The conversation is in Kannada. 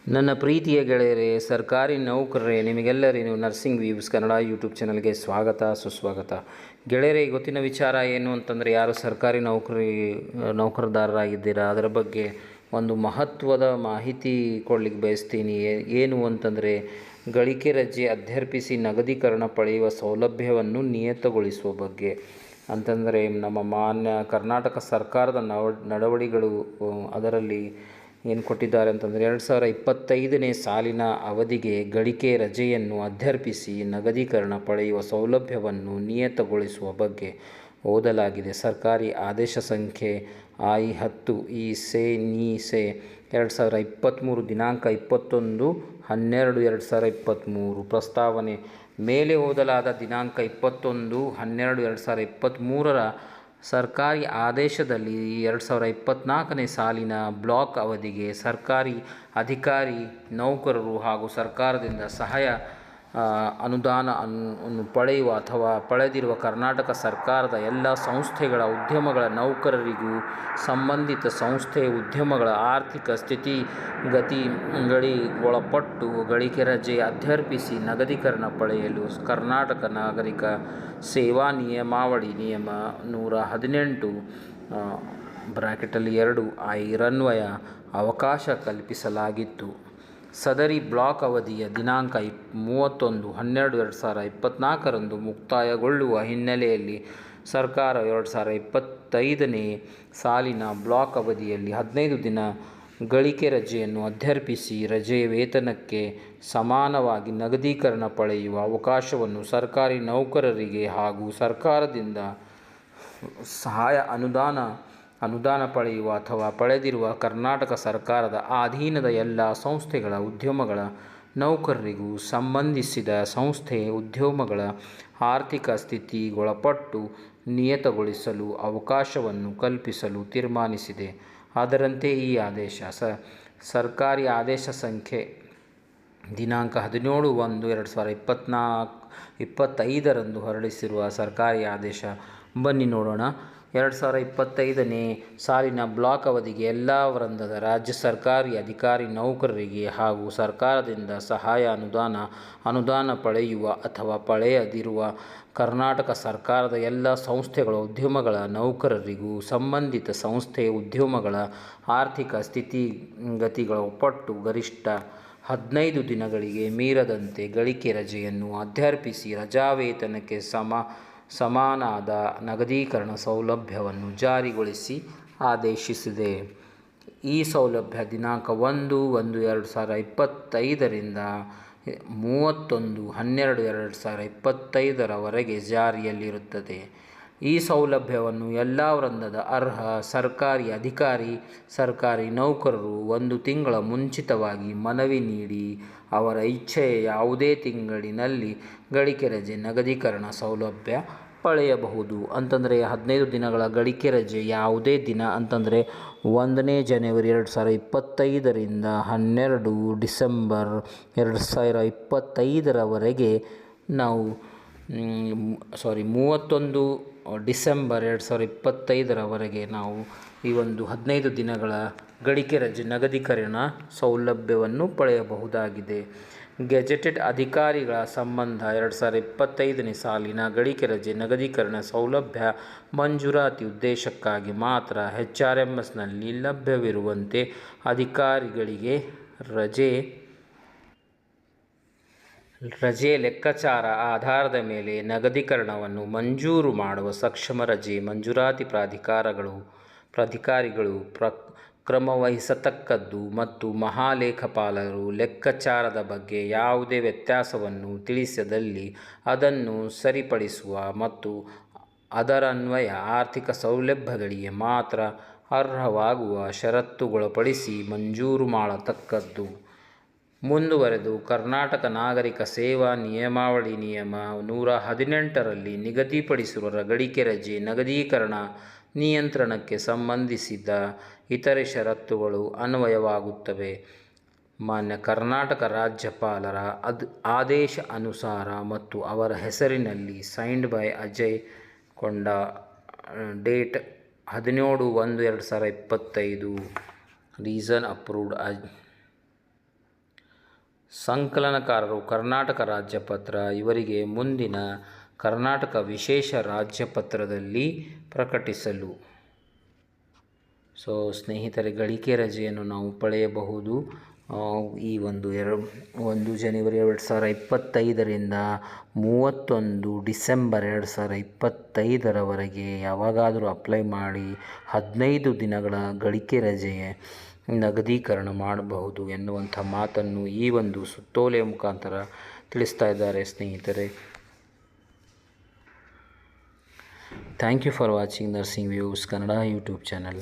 ನನ್ನ ಪ್ರೀತಿಯ ಗೆಳೆಯರೇ, ಸರ್ಕಾರಿ ನೌಕರರೇ, ನಿಮಗೆಲ್ಲರಿಗೂ ನರ್ಸಿಂಗ್ ವ್ಯೂಸ್ ಕನ್ನಡ ಯೂಟ್ಯೂಬ್ ಚಾನಲ್ಗೆ ಸ್ವಾಗತ ಸುಸ್ವಾಗತ. ಗೆಳೆಯರೇ, ಇವತ್ತಿನ ವಿಚಾರ ಏನು ಅಂತಂದರೆ, ಯಾರು ಸರ್ಕಾರಿ ನೌಕರದಾರರಾಗಿದ್ದೀರಾ ಅದರ ಬಗ್ಗೆ ಒಂದು ಮಹತ್ವದ ಮಾಹಿತಿ ಕೊಡಲಿಕ್ಕೆ ಬಯಸ್ತೀನಿ. ಏನು ಅಂತಂದರೆ, ಗಳಿಕೆ ರಜೆ ಅಧ್ಯರ್ಪಿಸಿ ನಗದೀಕರಣ ಪಡೆಯುವ ಸೌಲಭ್ಯವನ್ನು ನಿಯತಗೊಳಿಸುವ ಬಗ್ಗೆ. ಅಂತಂದರೆ ನಮ್ಮ ಮಾನ್ಯ ಕರ್ನಾಟಕ ಸರ್ಕಾರದ ನಡವಳಿಗಳು ಅದರಲ್ಲಿ ಏನು ಕೊಟ್ಟಿದ್ದಾರೆ ಅಂತಂದರೆ, 2025ನೇ ಸಾಲಿನ ಅವಧಿಗೆ ಗಳಿಕೆ ರಜೆಯನ್ನು ಅಧ್ಯರ್ಪಿಸಿ ನಗದೀಕರಣ ಪಡೆಯುವ ಸೌಲಭ್ಯವನ್ನು ನಿಯತಗೊಳಿಸುವ ಬಗ್ಗೆ ಓದಲಾಗಿದೆ. ಸರ್ಕಾರಿ ಆದೇಶ ಸಂಖ್ಯೆ I-10 ICE 2023 ದಿನಾಂಕ 21/12/2023. ಪ್ರಸ್ತಾವನೆ ಮೇಲೆ ಓದಲಾದ ದಿನಾಂಕ 21/12/2023ರ ಸರ್ಕಾರಿ ಆದೇಶದಲ್ಲಿ 2024ನೇ ಸಾಲಿನ ಬ್ಲಾಕ್ ಅವಧಿಗೆ ಸರ್ಕಾರಿ ಅಧಿಕಾರಿ ನೌಕರರು ಹಾಗೂ ಸರ್ಕಾರದಿಂದ ಸಹಾಯ ಅನುದಾನ ಪಡೆಯುವ ಅಥವಾ ಪಡೆದಿರುವ ಕರ್ನಾಟಕ ಸರ್ಕಾರದ ಎಲ್ಲ ಸಂಸ್ಥೆಗಳ ಉದ್ಯಮಗಳ ನೌಕರರಿಗೂ ಸಂಬಂಧಿತ ಸಂಸ್ಥೆಯ ಉದ್ಯಮಗಳ ಆರ್ಥಿಕ ಸ್ಥಿತಿಗತಿಗಳಿಗೊಳಪಟ್ಟು ಗಳಿಕೆ ರಜೆ ಅಧ್ಯರ್ಪಿಸಿ ನಗದೀಕರಣ ಪಡೆಯಲು ಕರ್ನಾಟಕ ನಾಗರಿಕ ಸೇವಾ ನಿಯಮಾವಳಿ ನಿಯಮ 118 (2) ರನ್ವಯ ಅವಕಾಶ ಕಲ್ಪಿಸಲಾಗಿತ್ತು. ಸದರಿ ಬ್ಲಾಕ್ ಅವಧಿಯ ದಿನಾಂಕ 31/12/2024ರಂದು ಮುಕ್ತಾಯಗೊಳ್ಳುವ ಹಿನ್ನೆಲೆಯಲ್ಲಿ ಸರ್ಕಾರ 2025ನೇ ಸಾಲಿನ ಬ್ಲಾಕ್ ಅವಧಿಯಲ್ಲಿ 15 ದಿನ ಗಳಿಕೆ ರಜೆಯನ್ನು ಅಧ್ಯರ್ಪಿಸಿ ರಜೆ ವೇತನಕ್ಕೆ ಸಮಾನವಾಗಿ ನಗದೀಕರಣ ಪಡೆಯುವ ಅವಕಾಶವನ್ನು ಸರ್ಕಾರಿ ನೌಕರರಿಗೆ ಹಾಗೂ ಸರ್ಕಾರದಿಂದ ಸಹಾಯ ಅನುದಾನ ಪಡೆಯುವ ಅಥವಾ ಪಡೆದಿರುವ ಕರ್ನಾಟಕ ಸರ್ಕಾರದ ಅಧೀನದ ಎಲ್ಲ ಸಂಸ್ಥೆಗಳ ಉದ್ಯಮಗಳ ನೌಕರರಿಗೂ ಸಂಬಂಧಿಸಿದ ಸಂಸ್ಥೆ ಉದ್ಯಮಗಳ ಆರ್ಥಿಕ ಸ್ಥಿತಿಗೊಳಪಟ್ಟು ನಿಯತಗೊಳಿಸಲು ಅವಕಾಶವನ್ನು ಕಲ್ಪಿಸಲು ತೀರ್ಮಾನಿಸಿದೆ. ಅದರಂತೆ ಈ ಆದೇಶ ಸರ್ಕಾರಿ ಆದೇಶ ಸಂಖ್ಯೆ ದಿನಾಂಕ 17/1/2025ರಂದು ಹೊರಡಿಸಿರುವ ಸರ್ಕಾರಿ ಆದೇಶ. ಬನ್ನಿ ನೋಡೋಣ. 2025ನೇ ಸಾಲಿನ ಬ್ಲಾಕ್ ಅವಧಿಗೆ ಎಲ್ಲ ವೃಂದದ ರಾಜ್ಯ ಸರ್ಕಾರಿ ಅಧಿಕಾರಿ ನೌಕರರಿಗೆ ಹಾಗೂ ಸರ್ಕಾರದಿಂದ ಸಹಾಯ ಅನುದಾನ ಪಡೆಯುವ ಅಥವಾ ಪಡೆಯದಿರುವ ಕರ್ನಾಟಕ ಸರ್ಕಾರದ ಎಲ್ಲ ಸಂಸ್ಥೆಗಳ ಉದ್ಯಮಗಳ ನೌಕರರಿಗೂ ಸಂಬಂಧಿತ ಸಂಸ್ಥೆಯ ಉದ್ಯಮಗಳ ಆರ್ಥಿಕ ಸ್ಥಿತಿಗತಿಗೊಳಪಟ್ಟು ಗರಿಷ್ಠ 15 ದಿನಗಳಿಗೆ ಮೀರದಂತೆ ಗಳಿಕೆ ರಜೆಯನ್ನು ಅಧ್ಯರ್ಪಿಸಿ ರಜಾವೇತನಕ್ಕೆ ಸಮಾನಾದ ನಗದೀಕರಣ ಸೌಲಭ್ಯವನ್ನು ಜಾರಿಗೊಳಿಸಿ ಆದೇಶಿಸಿದೆ. ಈ ಸೌಲಭ್ಯ ದಿನಾಂಕ 1/1/2025ರಿಂದ 31/12/2025ರವರೆಗೆ ಜಾರಿಯಲ್ಲಿರುತ್ತದೆ. ಈ ಸೌಲಭ್ಯವನ್ನು ಎಲ್ಲ ವೃಂದದ ಅರ್ಹ ಸರ್ಕಾರಿ ಅಧಿಕಾರಿ ಸರ್ಕಾರಿ ನೌಕರರು 1 ತಿಂಗಳ ಮುಂಚಿತವಾಗಿ ಮನವಿ ನೀಡಿ ಅವರ ಇಚ್ಛೆಯ ಯಾವುದೇ ತಿಂಗಳಿನಲ್ಲಿ ಗಳಿಕೆ ರಜೆ ನಗದೀಕರಣ ಸೌಲಭ್ಯ ಪಡೆಯಬಹುದು. ಅಂತಂದರೆ 15 ದಿನಗಳ ಗಳಿಕೆ ರಜೆ ಯಾವುದೇ ದಿನ ಅಂತಂದರೆ 1ನೇ ಜನವರಿ 2025ರಿಂದ 12 ಡಿಸೆಂಬರ್ 2025ರವರೆಗೆ ನಾವು 31 ಡಿಸೆಂಬರ್ 2025ರವರೆಗೆ ನಾವು ಈ ಒಂದು 15 ದಿನಗಳ ಗಳಿಕೆ ರಜೆ ನಗದೀಕರಣ ಸೌಲಭ್ಯವನ್ನು ಪಡೆಯಬಹುದಾಗಿದೆ. ಗೆಜೆಟೆಡ್ ಅಧಿಕಾರಿಗಳ ಸಂಬಂಧ 2025ನೇ ಸಾಲಿನ ಗಳಿಕೆ ರಜೆ ನಗದೀಕರಣ ಸೌಲಭ್ಯ ಮಂಜೂರಾತಿ ಉದ್ದೇಶಕ್ಕಾಗಿ ಮಾತ್ರ HRMSನಲ್ಲಿ ಲಭ್ಯವಿರುವಂತೆ ಅಧಿಕಾರಿಗಳಿಗೆ ರಜೆ ಲೆಕ್ಕಾಚಾರ ಆಧಾರದ ಮೇಲೆ ನಗದೀಕರಣವನ್ನು ಮಂಜೂರು ಮಾಡುವ ಸಕ್ಷಮ ರಜೆ ಮಂಜೂರಾತಿ ಪ್ರಾಧಿಕಾರಿಗಳು ಕ್ರಮವಹಿಸತಕ್ಕದ್ದು ಮತ್ತು ಮಹಾಲೇಖಪಾಲರು ಲೆಕ್ಕಾಚಾರದ ಬಗ್ಗೆ ಯಾವುದೇ ವ್ಯತ್ಯಾಸವನ್ನು ತಿಳಿಸಿದಲ್ಲಿ ಅದನ್ನು ಸರಿಪಡಿಸುವ ಮತ್ತು ಅದರನ್ವಯ ಆರ್ಥಿಕ ಸೌಲಭ್ಯಗಳಿಗೆ ಮಾತ್ರ ಅರ್ಹವಾಗುವ ಷರತ್ತುಗೊಳಪಡಿಸಿ ಮಂಜೂರು ಮಾಡತಕ್ಕದ್ದು. ಮುಂದುವರೆದು ಕರ್ನಾಟಕ ನಾಗರಿಕ ಸೇವಾ ನಿಯಮಾವಳಿ ನಿಯಮ 118ರಲ್ಲಿ ನಿಗದಿಪಡಿಸಿರುವ ಗಳಿಕೆ ರಜೆ ನಗದೀಕರಣ ನಿಯಂತ್ರಣಕ್ಕೆ ಸಂಬಂಧಿಸಿದ ಇತರೆ ಷರತ್ತುಗಳು ಅನ್ವಯವಾಗುತ್ತವೆ. ಮಾನ್ಯ ಕರ್ನಾಟಕ ರಾಜ್ಯಪಾಲರ ಆದೇಶ ಅನುಸಾರ ಮತ್ತು ಅವರ ಹೆಸರಿನಲ್ಲಿ ಸೈನ್ಡ್ ಬೈ ಅಜಯ್ ಕೊಂಡ, ಡೇಟ್ 17/1/2025, ರೀಸನ್ ಅಪ್ರೂವ್ಡ್ ಸಂಕಲನಕಾರರು ಕರ್ನಾಟಕ ರಾಜ್ಯಪತ್ರ. ಇವರಿಗೆ ಮುಂದಿನ ಕರ್ನಾಟಕ ವಿಶೇಷ ರಾಜ್ಯಪತ್ರದಲ್ಲಿ ಪ್ರಕಟಿಸಲು. ಸೊ ಸ್ನೇಹಿತರೆ, ಗಳಿಕೆ ರಜೆಯನ್ನು ನಾವು ಪಡೆಯಬಹುದು ಈ 1 ಜನವರಿ 2025ರಿಂದ 31 ಡಿಸೆಂಬರ್ 2025ರವರೆಗೆ ಯಾವಾಗಾದರೂ ಅಪ್ಲೈ ಮಾಡಿ 15 ದಿನಗಳ ಗಳಿಕೆ ರಜೆ ನಗದೀಕರಣ ಮಾಡಬಹುದು ಎನ್ನುವಂಥ ಮಾತನ್ನು ಈ ಒಂದು ಸುತ್ತೋಲೆಯ ಮುಖಾಂತರ ತಿಳಿಸ್ತಾ ಇದ್ದಾರೆ ಸ್ನೇಹಿತರೆ. Thank you for watching nursing views Kannada YouTube channel.